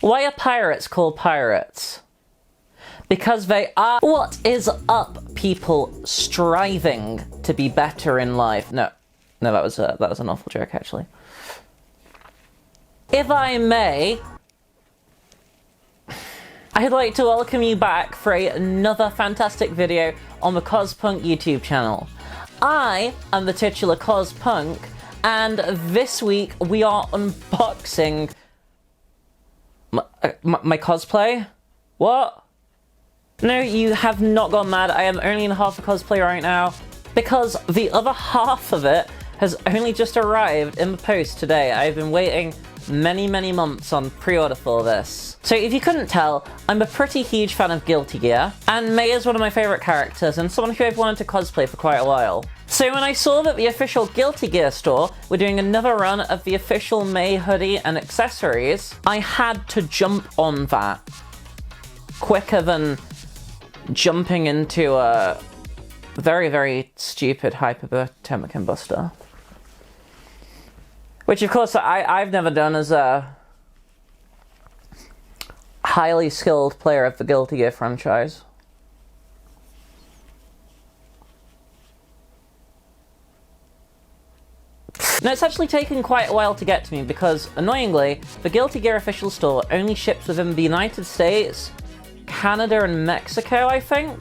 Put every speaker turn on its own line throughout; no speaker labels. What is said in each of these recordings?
Why are pirates called pirates? Because they are. What is up, people striving to be better in life? No, that was an awful joke, actually. If I may, I'd like to welcome you back for another fantastic video on the Cospunk YouTube channel. I am the titular Cospunk, and this week we are unboxing my cosplay. What? No, you have not gone mad. I am only in half a cosplay right now because the other half of it has only just arrived in the post today. I've been waiting many months on pre-order for this. So if you couldn't tell, I'm a pretty huge fan of Guilty Gear, and May is one of my favourite characters and someone who I've wanted to cosplay for quite a while. So when I saw that the official Guilty Gear store were doing another run of the official May hoodie and accessories, I had to jump on that quicker than jumping into a very stupid hyperthermic combustor. Which, of course, I've never done as a highly skilled player of the Guilty Gear franchise. Now, it's actually taken quite a while to get to me because, annoyingly, the Guilty Gear official store only ships within the United States, Canada, and Mexico, I think.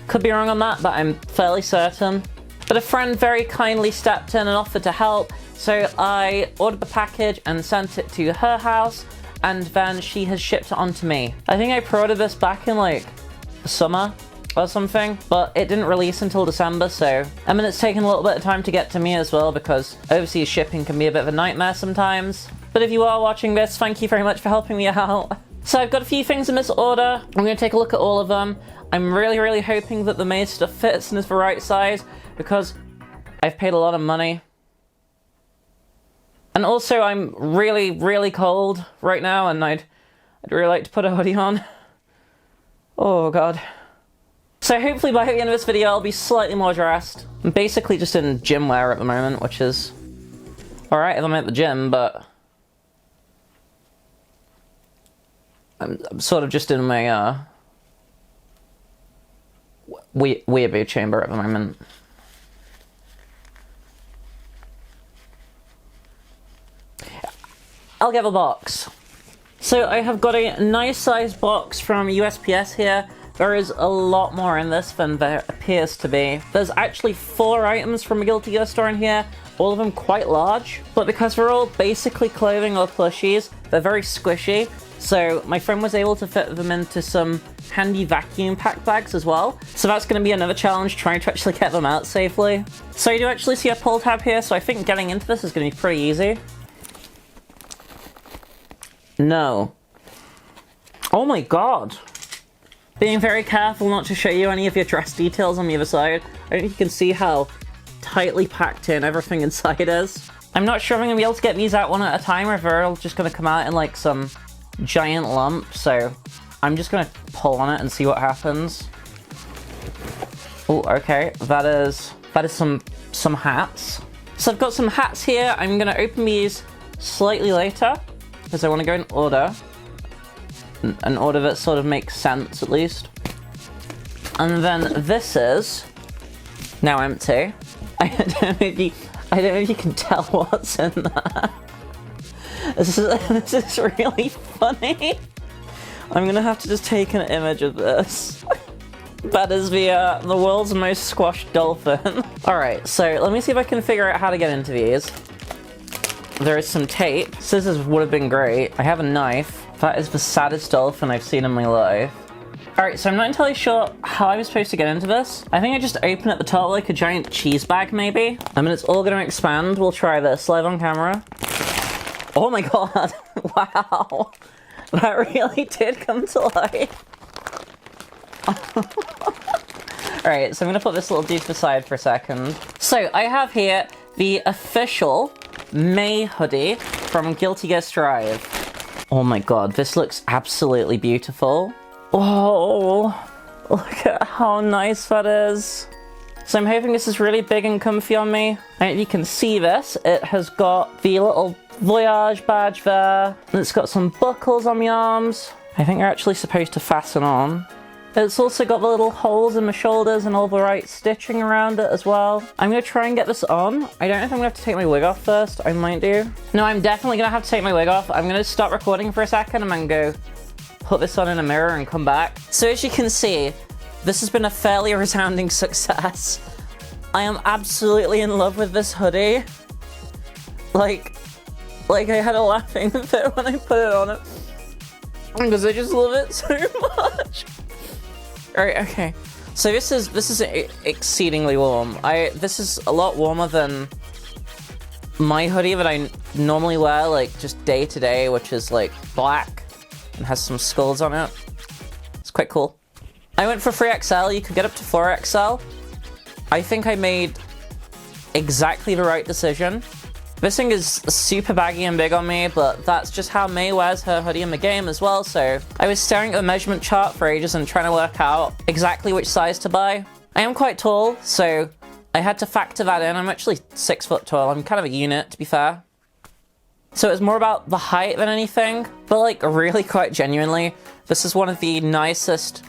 Could be wrong on that, but I'm fairly certain. But a friend very kindly stepped in and offered to help, so I ordered the package and sent it to her house, and then she has shipped it on to me. I think I pre-ordered this back in, like, the summer or something, but it didn't release until December, so... I mean, it's taken a little bit of time to get to me as well, because overseas shipping can be a bit of a nightmare sometimes. But if you are watching this, thank you very much for helping me out. So I've got a few things in this order. I'm going to take a look at all of them. I'm really hoping that the May stuff fits and is the right size, because I've paid a lot of money. And also, I'm really cold right now, and I'd really like to put a hoodie on. Oh god. So hopefully by the end of this video, I'll be slightly more dressed. I'm basically just in gym wear at the moment, which is alright if I'm at the gym, but I'm sort of just in my weeaboo chamber at the moment. I'll get a box. So I have got a nice sized box from USPS here. There is a lot more in this than there appears to be. There's actually 4 items from a Guilty Gear store in here, all of them quite large. But because they're all basically clothing or plushies, they're very squishy. So my friend was able to fit them into some handy vacuum pack bags as well. So that's going to be another challenge, trying to actually get them out safely. So you do actually see a pull tab here, so I think getting into this is going to be pretty easy. No. Oh my god. Being very careful not to show you any of your dress details on the other side. I don't think you can see how tightly packed in everything inside is. I'm not sure if I'm going to be able to get these out one at a time, or if they're all just going to come out in like some giant lump, so I'm just going to pull on it and see what happens. Oh, okay. That is some hats. So I've got some hats here. I'm going to open these slightly later, because I want to go in order. An order that sort of makes sense, at least. And then this is now empty. I don't know if you can tell what's in there. This is really funny. I'm gonna have to just take an image of this. That is the world's most squashed dolphin. Alright, so let me see if I can figure out how to get into these. There is some tape. Scissors would have been great. I have a knife. That is the saddest dolphin I've seen in my life. Alright, so I'm not entirely sure how I'm supposed to get into this. I think I just open at the top like a giant cheese bag, maybe. I mean, it's all gonna expand. We'll try this live on camera. Oh my god. Wow. That really did come to life. Alright, so I'm gonna put this little dude aside for a second. So, I have here the official May hoodie from Guilty Gear Strive. Oh my god, this looks absolutely beautiful. Oh, look at how nice that is. So I'm hoping this is really big and comfy on me. And you can see this, it has got the little Voyage badge there. And it's got some buckles on my arms. I think they're actually supposed to fasten on. It's also got the little holes in my shoulders and all the right stitching around it as well. I'm gonna try and get this on. I don't know if I'm gonna have to take my wig off first. I might do. No, I'm definitely gonna have to take my wig off. I'm gonna stop recording for a second and then go put this on in a mirror and come back. So as you can see, this has been a fairly resounding success. I am absolutely in love with this hoodie. Like I had a laughing fit when I put it on it. Because I just love it so much. Alright, okay. So this is exceedingly warm. This is a lot warmer than my hoodie that I normally wear, like, just day to day, which is, like, black and has some skulls on it. It's quite cool. I went for 3XL. You could get up to 4XL. I think I made exactly the right decision. This thing is super baggy and big on me, but that's just how May wears her hoodie in the game as well, so I was staring at the measurement chart for ages and trying to work out exactly which size to buy. I am quite tall, so I had to factor that in. I'm actually 6 foot tall. I'm kind of a unit, to be fair. So it's more about the height than anything, but like really quite genuinely, this is one of the nicest...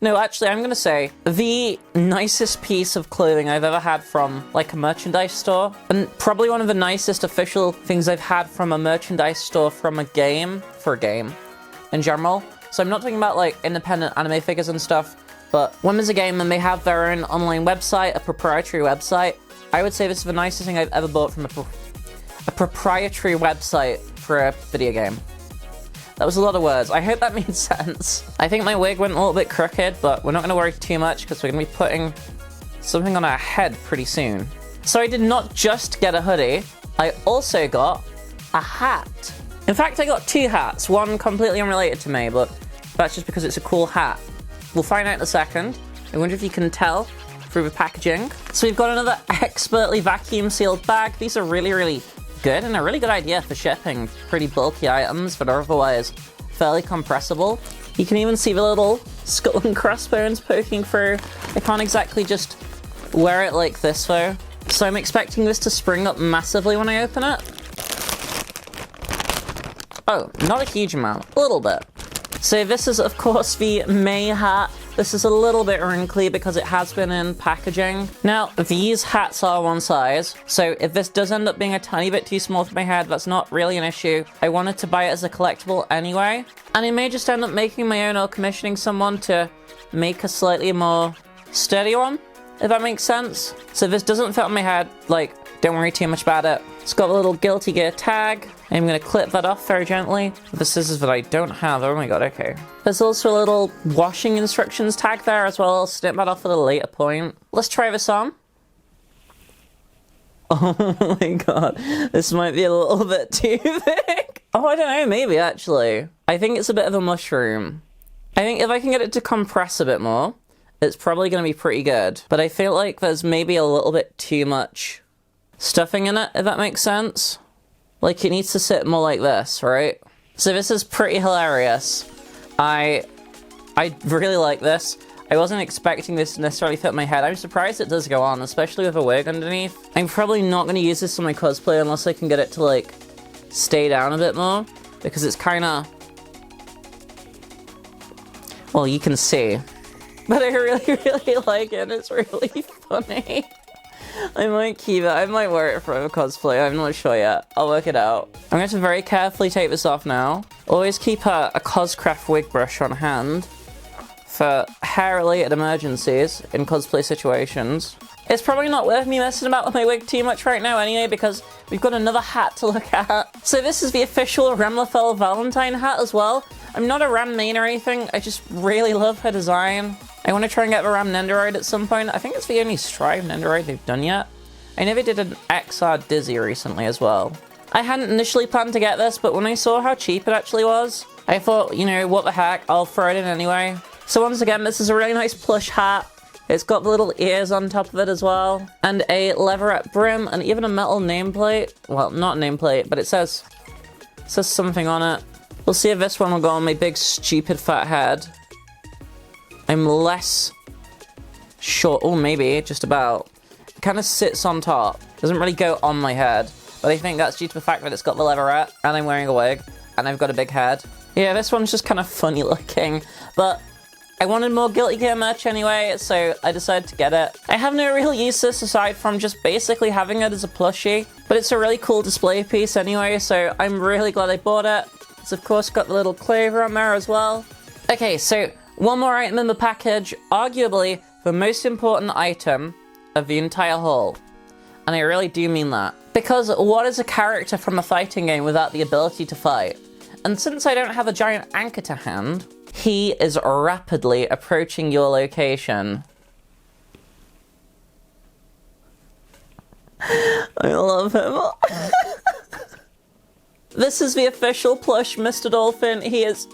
No, actually, I'm gonna say the nicest piece of clothing I've ever had from, like, a merchandise store. And probably one of the nicest official things I've had from a merchandise store from a game, for a game, in general. So I'm not talking about, like, independent anime figures and stuff, but when there's a game and they have their own online website, a proprietary website, I would say this is the nicest thing I've ever bought from a proprietary website for a video game. That was a lot of words. I hope that made sense. I think my wig went a little bit crooked, but we're not going to worry too much because we're going to be putting something on our head pretty soon. So I did not just get a hoodie, I also got a hat. In fact, I got 2 hats, one completely unrelated to me, but that's just because it's a cool hat. We'll find out in a second. I wonder if you can tell through the packaging. So we've got another expertly vacuum sealed bag. These are really, really good and a really good idea for shipping pretty bulky items that are otherwise fairly compressible. You can even see the little skull and crossbones poking through. I can't exactly just wear it like this though. So I'm expecting this to spring up massively when I open it. Oh, not a huge amount, a little bit. So this is of course the May hat. This is a little bit wrinkly because it has been in packaging. Now, these hats are one size, so if this does end up being a tiny bit too small for my head, that's not really an issue. I wanted to buy it as a collectible anyway, and I may just end up making my own or commissioning someone to make a slightly more sturdy one, if that makes sense. So if this doesn't fit on my head, like, don't worry too much about it. It's got a little Guilty Gear tag. I'm gonna clip that off very gently with the scissors that I don't have. Oh my god, okay. There's also a little washing instructions tag there as well. I'll snip that off at a later point. Let's try this on. Oh my god, this might be a little bit too thick. Oh, I don't know, maybe actually. I think it's a bit of a mushroom. I think if I can get it to compress a bit more, it's probably gonna be pretty good. But I feel like there's maybe a little bit too much stuffing in it, if that makes sense. Like, it needs to sit more like this, right? So this is pretty hilarious. I really like this. I wasn't expecting this to necessarily fit my head. I'm surprised it does go on, especially with a wig underneath. I'm probably not going to use this on my cosplay unless I can get it to, like, stay down a bit more. Because it's kind of... Well, you can see. But I really, really like it. It's really funny. I might keep it. I might wear it for a cosplay. I'm not sure yet. I'll work it out. I'm going to very carefully take this off now. Always keep a Coscraft wig brush on hand for hair-related emergencies in cosplay situations. It's probably not worth me messing about with my wig too much right now anyway, because we've got another hat to look at. So this is the official Remlafel Valentine hat as well. I'm not a Ram main or anything. I just really love her design. I want to try and get the Ram Nendoroid at some point. I think it's the only Strive Nendoroid they've done yet. I know they did an XR Dizzy recently as well. I hadn't initially planned to get this, but when I saw how cheap it actually was, I thought, you know, what the heck, I'll throw it in anyway. So once again, this is a really nice plush hat. It's got the little ears on top of it as well, and a leatherette brim, and even a metal nameplate. Well, not nameplate, but it says something on it. We'll see if this one will go on my big, stupid, fat head. I'm less sure. Oh, maybe, just about. It kind of sits on top. Doesn't really go on my head. but I think that's due to the fact that it's got the leatherette, and I'm wearing a wig, and I've got a big head. Yeah, this one's just kind of funny looking, but I wanted more Guilty Gear merch anyway, so I decided to get it. I have no real use for this aside from just basically having it as a plushie, but it's a really cool display piece anyway, so I'm really glad I bought it. It's of course got the little clover on there as well. Okay, so one more item in the package, arguably the most important item of the entire haul. And I really do mean that. Because what is a character from a fighting game without the ability to fight? And since I don't have a giant anchor to hand, he is rapidly approaching your location. I love him. This is the official plush Mr. Dolphin. He is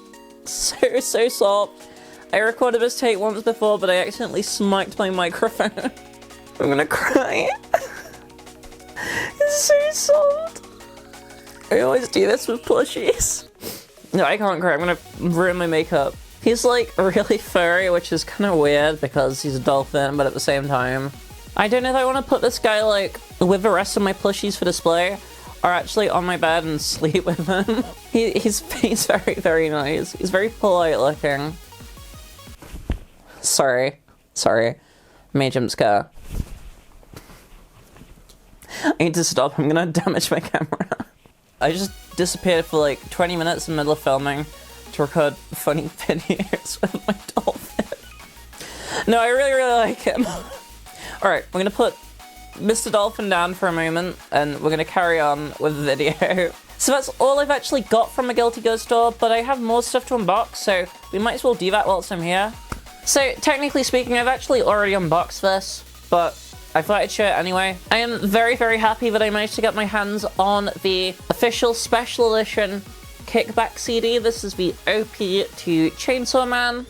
so soft. I recorded this take once before, but I accidentally smacked my microphone. I'm gonna cry. It's so soft. I always do this with plushies. No, I can't cry. I'm gonna ruin my makeup. He's like really furry, which is kind of weird because he's a dolphin, but at the same time, I don't know if I want to put this guy like with the rest of my plushies for display or actually on my bed and sleep with him. He's very nice. He's very polite looking. Sorry. Made jump scare. I need to stop. I'm gonna damage my camera. I just disappeared for like 20 minutes in the middle of filming to record funny videos with my dolphin. No, I really like him. Alright, we're gonna put Mr. Dolphin down for a moment and we're gonna carry on with the video. So that's all I've actually got from a Guilty Gear store, but I have more stuff to unbox, so we might as well do that whilst I'm here. So technically speaking, I've actually already unboxed this, but I thought I'd show it anyway. I am very happy that I managed to get my hands on the official special edition Kickback CD. This is the OP to Chainsaw Man.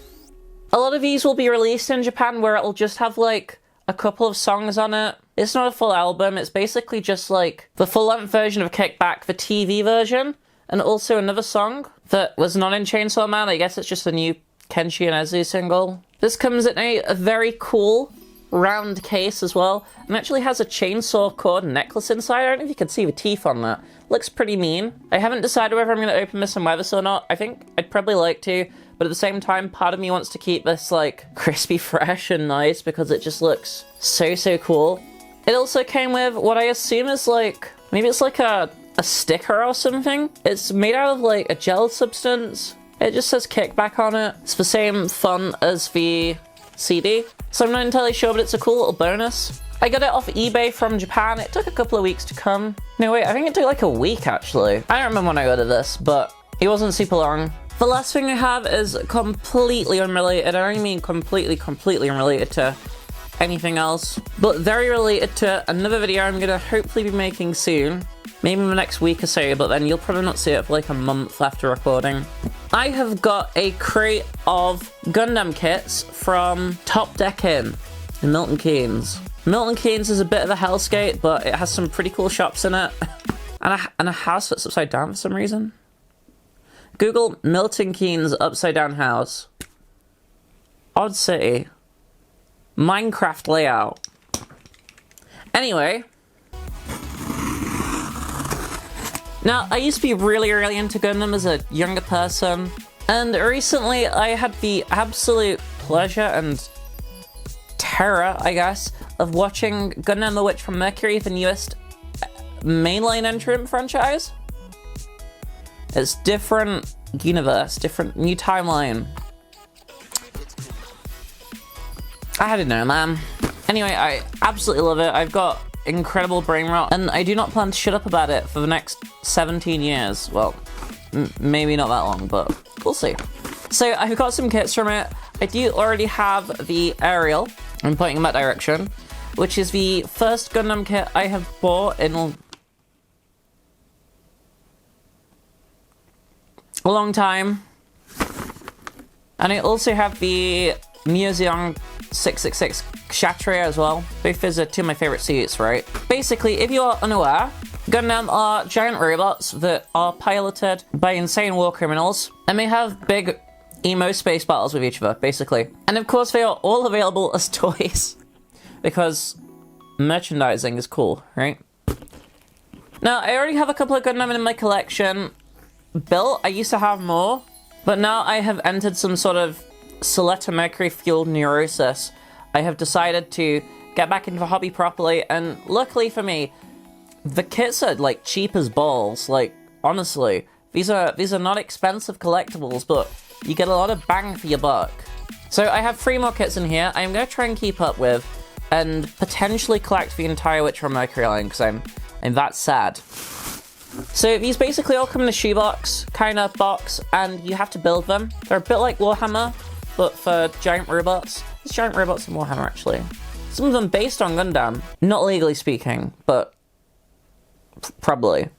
A lot of these will be released in Japan where it'll just have like a couple of songs on it. It's not a full album, it's basically just like the full-length version of Kickback, the TV version, and also another song that was not in Chainsaw Man. I guess it's just a new Kenshi and Ezu single. This comes in a very cool round case as well, and actually has a chainsaw cord necklace inside. I don't know if you can see the teeth on that. Looks pretty mean. I haven't decided whether I'm going to open this and wear this or not. I think I'd probably like to, but at the same time, part of me wants to keep this like crispy fresh and nice because it just looks so cool. It also came with what I assume is like, maybe it's like a sticker or something. It's made out of like a gel substance. It just says Kickback on it. It's the same font as the CD. So I'm not entirely sure, but it's a cool little bonus. I got it off eBay from Japan. It took a couple of weeks to come. No, wait, I think it took like a week, actually. I don't remember when I ordered this, but it wasn't super long. The last thing I have is completely unrelated. I don't mean completely unrelated to anything else, but very related to another video I'm gonna hopefully be making soon. Maybe in the next week or so, but then you'll probably not see it for like a month after recording. I have got a crate of Gundam kits from Top Deck Inn in Milton Keynes. Milton Keynes is a bit of a hellscape, but it has some pretty cool shops in it. and a house that's upside down for some reason. Google Milton Keynes upside down house. Odd city. Minecraft layout. Anyway. Now, I used to be really into Gundam as a younger person, and recently I had the absolute pleasure and terror, I guess, of watching Gundam the Witch from Mercury, the newest mainline entrant franchise. It's different universe, different new timeline. I don't know, man. Anyway, I absolutely love it. I've got incredible brain rot, and I do not plan to shut up about it for the next 17 years. Well, maybe not that long, but we'll see. So I've got some kits from it. I do already have the aerial. I'm pointing in that direction, which is the first Gundam kit I have bought in a long time. And I also have the Museum 666 Kshatriya as well. Both are two of my favorite suits, right? Basically, if you are unaware, Gundam are giant robots that are piloted by insane war criminals, and they have big emo space battles with each other, basically. And of course, they are all available as toys, because merchandising is cool, right? Now, I already have a couple of Gundam in my collection built. I used to have more, but now I have entered some sort of Soletta Mercury-fueled neurosis. I have decided to get back into the hobby properly, and luckily for me, the kits are, like, cheap as balls. Like, honestly, these are not expensive collectibles, but you get a lot of bang for your buck. So I have 3 more kits in here I'm going to try and keep up with, and potentially collect the entire Witcher Mercury line, because I'm that sad. So these basically all come in a shoebox kind of box, and you have to build them. They're a bit like Warhammer, but for giant robots. There's giant robots in Warhammer, actually. Some of them based on Gundam. Not legally speaking, but probably.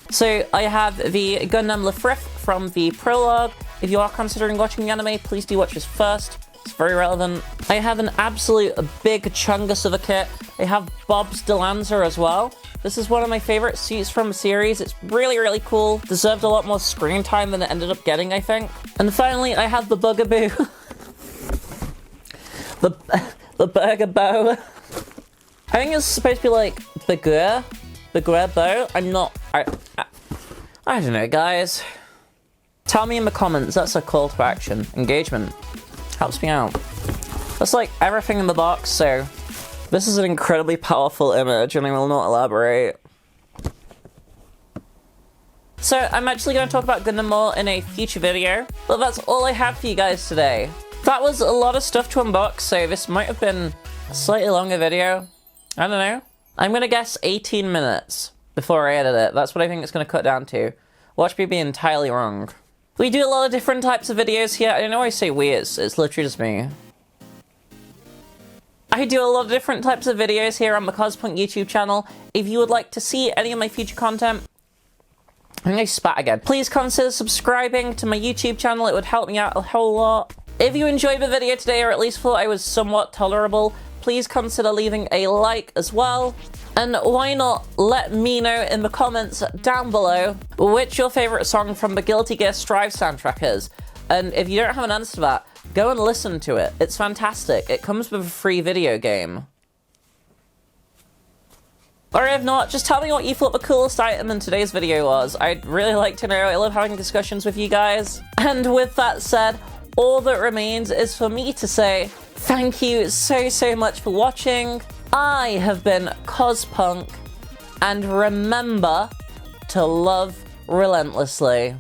So I have the Gundam Lefrith from the prologue. If you are considering watching the anime, please do watch this first. It's very relevant. I have an absolute big chungus of a kit. I have Bob's Delanza as well. This is one of my favorite suits from the series. It's really, really cool. Deserved a lot more screen time than it ended up getting, I think. And finally, I have the Bugaboo. the Bugaboo. I think it's supposed to be like Bugaboo. I'm not... I don't know, guys. Tell me in the comments. That's a call to action. Engagement. Helps me out. That's like everything in the box, so this is an incredibly powerful image, and I will not elaborate. So I'm actually going to talk about Gundam more in a future video, but that's all I have for you guys today. That was a lot of stuff to unbox, so this might have been a slightly longer video. I don't know. I'm going to guess 18 minutes before I edit it. That's what I think it's going to cut down to. Watch me be entirely wrong. We do a lot of different types of videos here. I know I say we, it's literally just me. I do a lot of different types of videos here on the Cospunk YouTube channel. If you would like to see any of my future content, I think I spat again. Please consider subscribing to my YouTube channel. It would help me out a whole lot. If you enjoyed the video today, or at least thought I was somewhat tolerable, please consider leaving a like as well. And why not let me know in the comments down below which your favorite song from the Guilty Gear Strive soundtrack is. And if you don't have an answer to that, go and listen to it. It's fantastic. It comes with a free video game. Or if not, just tell me what you thought the coolest item in today's video was. I'd really like to know. I love having discussions with you guys. And with that said, all that remains is for me to say thank you so much for watching. I have been Cospunk, and remember to love relentlessly.